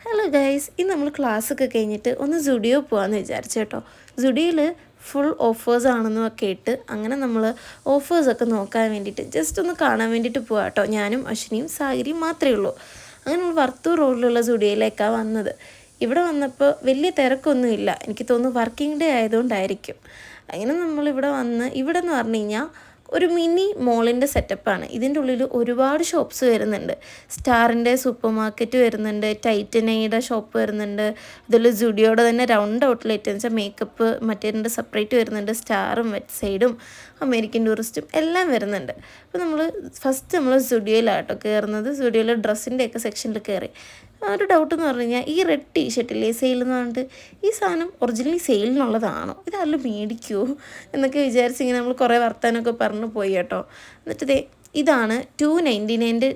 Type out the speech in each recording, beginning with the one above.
Hello guys, ഇന്ന് നമ്മൾ ക്ലാസ്സൊക്കെ കഴിഞ്ഞിട്ട് ഒന്ന് സുഡിയോ പോകാമെന്ന് വിചാരിച്ചു കേട്ടോ. സുഡിയോയിൽ ഫുൾ ഓഫേഴ്സ് ആണെന്നും ഒക്കെ ഇട്ട് അങ്ങനെ നമ്മൾ ഓഫേഴ്സൊക്കെ നോക്കാൻ വേണ്ടിയിട്ട് ജസ്റ്റ് ഒന്ന് കാണാൻ വേണ്ടിയിട്ട് പോകാം കേട്ടോ. ഞാനും അശ്വിനിയും സാഗരിയും മാത്രമേ ഉള്ളൂ. അങ്ങനെ നമ്മൾ വർത്തൂർ റോഡിലുള്ള സുഡിയോയിലേക്കാണ് വന്നത്. ഇവിടെ വന്നപ്പോൾ വലിയ തിരക്കൊന്നുമില്ല, എനിക്ക് തോന്നുന്നു വർക്കിംഗ് ഡേ ആയതുകൊണ്ടായിരിക്കും. അങ്ങനെ നമ്മളിവിടെ വന്ന്, ഇവിടെ എന്ന് പറഞ്ഞു കഴിഞ്ഞാൽ ഒരു മിനി മോളിൻ്റെ സെറ്റപ്പാണ്. ഇതിൻ്റെ ഉള്ളിൽ ഒരുപാട് ഷോപ്പ്സ് വരുന്നുണ്ട്. സ്റ്റാറിൻ്റെ സൂപ്പർ മാർക്കറ്റ് വരുന്നുണ്ട്, ടൈറ്റനയുടെ ഷോപ്പ് വരുന്നുണ്ട്, അതുപോലെ സുഡിയോയുടെ തന്നെ റൗണ്ട് ഔട്ട്ലെറ്റ് എന്ന് വെച്ചാൽ മേക്കപ്പ് മറ്റേ സെപ്പറേറ്റ് വരുന്നുണ്ട്, സ്റ്റാറും വെറ്റ് സൈഡും അമേരിക്കൻ ടൂറിസ്റ്റും എല്ലാം വരുന്നുണ്ട്. അപ്പോൾ നമ്മൾ സുഡിയോയിലാട്ടോ കയറുന്നത്. സുഡിയോയിലെ ഡ്രസ്സിൻ്റെയൊക്കെ സെക്ഷനിൽ കയറി. ഒരു ഡൗട്ട് എന്ന് പറഞ്ഞു കഴിഞ്ഞാൽ, ഈ റെഡ് ടീഷർട്ടില്ലേ സെയിൽ എന്ന് പറഞ്ഞിട്ട്, ഈ സാധനം ഒറിജിനലി സെയിലിനുള്ളതാണോ, ഇതാരെങ്കിലും മേടിക്കുമോ എന്നൊക്കെ വിചാരിച്ചിങ്ങനെ നമ്മൾ കുറേ വർത്താനമൊക്കെ പറഞ്ഞു പോയി കേട്ടോ. എന്നിട്ട് ഇതാണ് 299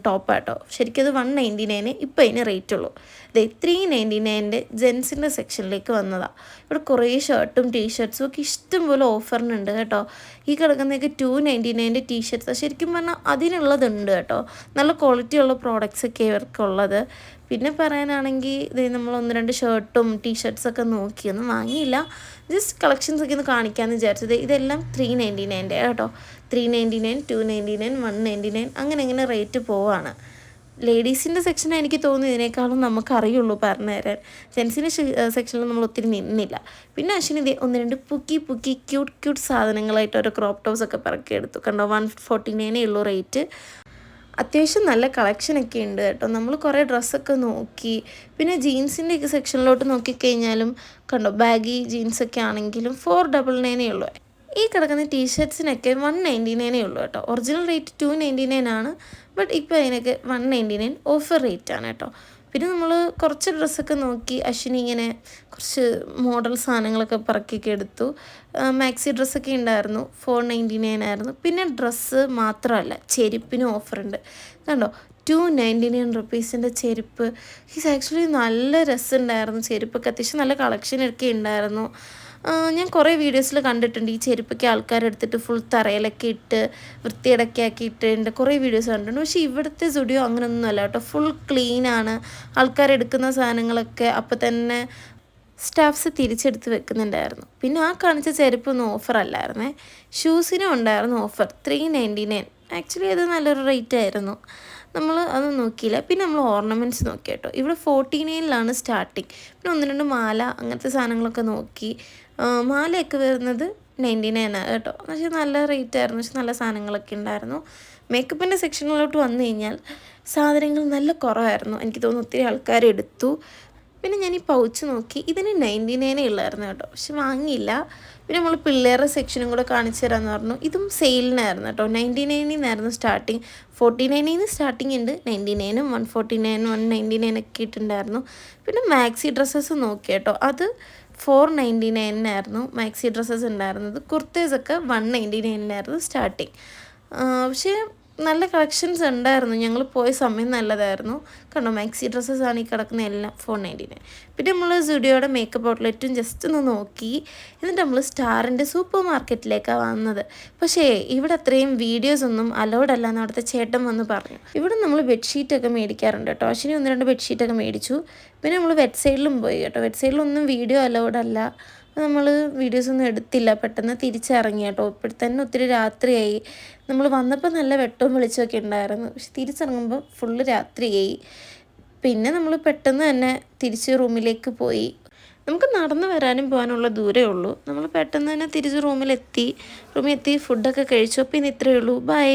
ടോപ്പാട്ടോ. ശരിക്കും അത് 199 ഇപ്പോൾ അതിന് റേറ്റ് ഉള്ളൂ. 399 ജെൻസിൻ്റെ സെക്ഷനിലേക്ക് വന്നതാണ്. ഇവിടെ കുറേ ഷർട്ടും ടീഷർട്ട്സും ഒക്കെ ഇഷ്ടംപോലെ ഓഫറിനുണ്ട് കേട്ടോ. ഈ കിടക്കുന്നതൊക്കെ 299 ടീഷർട്ട്സ് ശരിക്കും പറഞ്ഞാൽ അതിനുള്ളതുണ്ട് കേട്ടോ. നല്ല ക്വാളിറ്റിയുള്ള പ്രോഡക്റ്റ്സൊക്കെ ഇവർക്കുള്ളത്. പിന്നെ പറയാനാണെങ്കിൽ നമ്മൾ 1-2 ഷർട്ടും ടീഷർട്ട്സൊക്കെ നോക്കിയൊന്നും വാങ്ങിയില്ല, ജസ്റ്റ് കളക്ഷൻസൊക്കെ ഒന്ന് കാണിക്കാമെന്ന് വിചാരിച്ചത്. ഇതെല്ലാം 399 കേട്ടോ. 399, 299, 199 അങ്ങനെ റേറ്റ് പോവാണ്. ലേഡീസിൻ്റെ സെക്ഷൻ എനിക്ക് തോന്നുന്നു ഇതിനേക്കാളും നമുക്കറിയുള്ളൂ പറഞ്ഞു തരാൻ. ജെൻസിൻ്റെ സെക്ഷനിൽ നമ്മൾ ഒത്തിരി നിന്നില്ല. പിന്നെ അശ്വിനി 1-2 പുക്കി ക്യൂട്ട് സാധനങ്ങളായിട്ട് ഓരോ ക്രോപ്പ് ടോപ്സൊക്കെ പറക്കിയെടുത്തു കണ്ടോ. 149 ഉള്ളൂ റേറ്റ്. അത്യാവശ്യം നല്ല കളക്ഷനൊക്കെ ഉണ്ട് കേട്ടോ. നമ്മൾ കുറേ ഡ്രസ്സൊക്കെ നോക്കി. പിന്നെ ജീൻസിൻ്റെയൊക്കെ സെക്ഷനിലോട്ട് നോക്കിക്കഴിഞ്ഞാലും കണ്ടോ, ബാഗി ജീൻസൊക്കെ ആണെങ്കിലും 499 ഉള്ളൂ. ഈ കിടക്കുന്ന ടീഷർട്ട്സിനൊക്കെ 199 ഉള്ളൂ കേട്ടോ. ഒറിജിനൽ റേറ്റ് 299 ആണ്, ബട്ട് ഇപ്പോൾ അതിനൊക്കെ 199 ഓഫർ റേറ്റ് ആണ് കേട്ടോ. പിന്നെ നമ്മൾ കുറച്ച് ഡ്രസ്സൊക്കെ നോക്കി. അശ്വിനി ഇങ്ങനെ കുറച്ച് മോഡൽ സാധനങ്ങളൊക്കെ പറക്കിയൊക്കെ എടുത്തു. മാക്സി ഡ്രസ്സൊക്കെ ഉണ്ടായിരുന്നു, 499 ആയിരുന്നു. പിന്നെ ഡ്രസ്സ് മാത്രമല്ല, ചെരുപ്പിനും ഓഫറുണ്ട് കണ്ടോ. 299 റുപ്പീസിൻ്റെ ചെരുപ്പ്. ആക്ച്വലി നല്ല രസമുണ്ടായിരുന്നു ചെരുപ്പൊക്കെ. അത്യാവശ്യം നല്ല കളക്ഷനൊക്കെ ഉണ്ടായിരുന്നു. ഞാൻ കുറേ വീഡിയോസിൽ കണ്ടിട്ടുണ്ട് ഈ ചെരുപ്പൊക്കെ ആൾക്കാരെടുത്തിട്ട് ഫുൾ തറയിലൊക്കെ ഇട്ട് വൃത്തിയടക്കി ഇട്ടിട്ടുണ്ട്, കുറേ വീഡിയോസ് കണ്ടിട്ടുണ്ട്. പക്ഷേ ഇവിടുത്തെ സുഡിയോ അങ്ങനെയൊന്നും അല്ല കേട്ടോ. ഫുൾ ക്ലീനാണ്. ആൾക്കാരെടുക്കുന്ന സാധനങ്ങളൊക്കെ അപ്പം തന്നെ സ്റ്റാഫ്സ് തിരിച്ചെടുത്ത് വെക്കുന്നുണ്ടായിരുന്നു. പിന്നെ ആ കാണിച്ച ചെരുപ്പൊന്നും ഓഫർ അല്ലായിരുന്നേ. ഷൂസിനും ഉണ്ടായിരുന്നു ഓഫർ 399. ആക്ച്വലി അത് നല്ലൊരു റേറ്റ് ആയിരുന്നു. നമ്മൾ അത് നോക്കിയില്ല. പിന്നെ നമ്മൾ ഓർണമെൻറ്റ്സ് നോക്കി കേട്ടോ. ഇവിടെ 49 സ്റ്റാർട്ടിങ്. പിന്നെ 1-2 മാല അങ്ങനത്തെ സാധനങ്ങളൊക്കെ നോക്കി. മാലയൊക്കെ വരുന്നത് 99 കേട്ടോ. പക്ഷേ നല്ല റേറ്റ് ആയിരുന്നു, പക്ഷെ നല്ല സാധനങ്ങളൊക്കെ ഉണ്ടായിരുന്നു. മേക്കപ്പിൻ്റെ സെക്ഷനിലോട്ട് വന്നു കഴിഞ്ഞാൽ സാധനങ്ങൾ നല്ല കുറവായിരുന്നു. എനിക്ക് തോന്നുന്നു ഒത്തിരി ആൾക്കാർ എടുത്തു. പിന്നെ ഞാൻ ഈ പൗച്ച് നോക്കി, ഇതിന് 99 ഉള്ളായിരുന്നു കേട്ടോ, പക്ഷെ വാങ്ങിയില്ല. പിന്നെ നമ്മൾ പിള്ളേരുടെ സെക്ഷനും കൂടെ കാണിച്ചു തരാമെന്ന് പറഞ്ഞു. ഇതും സെയിലിനായിരുന്നു കേട്ടോ. 99 സ്റ്റാർട്ടിങ്. 49 സ്റ്റാർട്ടിങ് ഉണ്ട്, 99, 149, 199 ഒക്കെ ഇട്ടുണ്ടായിരുന്നു. പിന്നെ മാക്സി ഡ്രസ്സസ് നോക്കി കേട്ടോ. അത് 499 മാക്സി ഡ്രസ്സസ് ഉണ്ടായിരുന്നത്. കുർത്തേസൊക്കെ 199 സ്റ്റാർട്ടിങ്. പക്ഷേ നല്ല കളക്ഷൻസ് ഉണ്ടായിരുന്നു. ഞങ്ങൾ പോയ സമയം നല്ലതായിരുന്നു കണ്ടോ. മാക്സി ഡ്രസ്സസ് ആണ് ഈ കിടക്കുന്ന എല്ലാം 499. പിന്നെ നമ്മൾ സുഡിയോയുടെ മേക്കപ്പ് ഔട്ട്ലെറ്റും ജസ്റ്റ് ഒന്ന് നോക്കി. എന്നിട്ട് നമ്മൾ സ്റ്റാറിൻ്റെ സൂപ്പർ മാർക്കറ്റിലേക്കാണ് വന്നത്. പക്ഷേ ഇവിടെ അത്രയും വീഡിയോസ് ഒന്നും അലൗഡ് അല്ല എന്ന് അവിടുത്തെ ചേട്ടൻ വന്ന് പറഞ്ഞു. ഇവിടെ നമ്മൾ ബെഡ്ഷീറ്റൊക്കെ മേടിക്കാറുണ്ട് കേട്ടോ. അശ്വിനി 1-2 ബെഡ്ഷീറ്റൊക്കെ മേടിച്ചു. പിന്നെ നമ്മൾ വെബ്സൈറ്റിലും പോയി കേട്ടോ. വെബ്സൈറ്റിലൊന്നും വീഡിയോ അലൗഡ് അല്ല. നമ്മൾ വീഡിയോസൊന്നും എടുത്തില്ല, പെട്ടെന്ന് തിരിച്ചിറങ്ങി കേട്ടോ. ഇപ്പോഴത്തന്നെ ഒത്തിരി രാത്രിയായി. നമ്മൾ വന്നപ്പോൾ നല്ല വെട്ടവും വെളിച്ചമൊക്കെ ഉണ്ടായിരുന്നു, പക്ഷെ തിരിച്ചിറങ്ങുമ്പോൾ ഫുള്ള് രാത്രിയായി. പിന്നെ നമ്മൾ പെട്ടെന്ന് തന്നെ തിരിച്ച് റൂമിലേക്ക് പോയി. നമുക്ക് നടന്നു വരാനും പോകാനുള്ള ദൂരമേ ഉള്ളൂ. നമ്മൾ പെട്ടെന്ന് തന്നെ തിരിച്ച് റൂമിലെത്തി ഫുഡൊക്കെ കഴിച്ചു. പിന്നെ ഇത്രയേ ഉള്ളൂ. ബൈ.